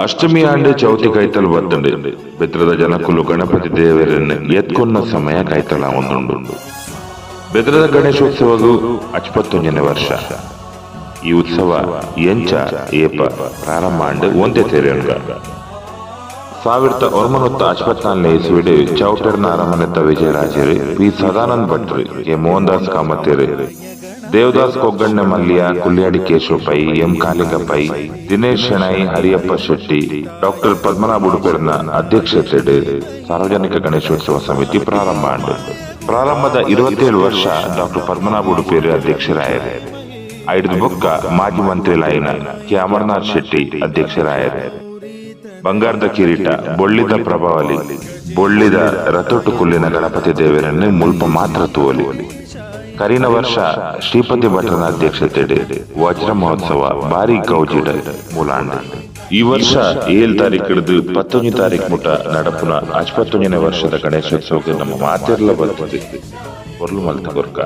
ಅಷ್ಟಮಿ ಆಂಡೆ ಚೌತಿ ಕೈತಲ್ ಬತ್ತಂಡೆ ಬೆತ್ರದ ಜನಕ್ಕುಲು ಗಣಪತಿ ದೇವರನ್ನು ಎತ್ಕೊನ್ನ ಸಮಯ ಕೈತಲ ಒಂದುಂಡು. ಬೆತ್ರದ ಗಣೇಶೋತ್ಸವಗೂ 55ನೇ ವರ್ಷ. ಈ ಉತ್ಸವ ಎಂಚ ಏಪ ಪ್ರಾರಂಭ ಆಂಡೆ ಒಂದೇ ತೆರೆಯಂಗ 1954 ಇಸ್ವಿಡ್ ಚೌಟರ್ನ ಅರಮನೆತ್ತ ವಿಜಯರಾಜರು ಪಿ ಸದಾನಂದ್ ಭಟ್ರು ಕೆ ಮೋಹನ್ದಾಸ್ ಕಾಮತೇರು ದೇವದಾಸ್ ಕೊಗ್ಗಣ್ಣೆ ಮಲ್ಯ ಕುಲ್ಯಾಡಿ ಕೇಶವ ಪೈ ಎಂ ಕಾಲಿಂಗಪೈ ದಿನೇಶ್ ಶೆಣೈ ಹರಿಯಪ್ಪ ಶೆಟ್ಟಿ ಡಾಕ್ಟರ್ ಪದ್ಮನಾಭ ಉಡುಪೇರ್ನ ಅಧ್ಯಕ್ಷತೆ ಸಾರ್ವಜನಿಕ ಗಣೇಶೋತ್ಸವ ಸಮಿತಿ ಪ್ರಾರಂಭ ಆಂಡು. ಪ್ರಾರಂಭದ 27 ವರ್ಷ ಡಾಕ್ಟರ್ ಪದ್ಮನಾಭ ಉಡುಪೇರು ಅಧ್ಯಕ್ಷರಾಯರು. ಐದು ಬೊಕ್ಕ ಮಾಜಿ ಮಂತ್ರಿಲಾಯಿನ ಕೆ ಅಮರನಾಥ್ ಶೆಟ್ಟಿ ಅಧ್ಯಕ್ಷರಾಯರು. ಬಂಗಾರದ ಕಿರೀಟ ಬೊಳ್ಳಿದ ಪ್ರಭಾವಲಿ ಬೊಳ್ಳಿದ ರತೊಟ್ಟು ಕುಲ್ಲಿನ ಗಣಪತಿ ದೇವರನ್ನು ಮುಲ್ಪ ಮಾತ್ರ ತೂವಲಿ. ಕರಿನ ವರ್ಷ ಶ್ರೀಪತಿ ಭಟ್ರನ ಅಧ್ಯಕ್ಷತೆಡೆ ವಜ್ರ ಮಹೋತ್ಸವ ಭಾರಿ ಗೌಜಿಡ ಮೂಲಾಂಡ. ಈ ವರ್ಷ 7 ತಾರೀಕು ಹಿಡಿದು 11 ತಾರೀಕು ಮುಟ ನಡಪುನ 55ನೇ ವರ್ಷದ ಗಣೇಶೋತ್ಸವಕ್ಕೆ ನಮ್ಮ ಮಾತೆರ್ಲ ಬರ್ತದೆ. ಹೊರ್ಲು ಮಲ್ತ ಗೊರ್ಕ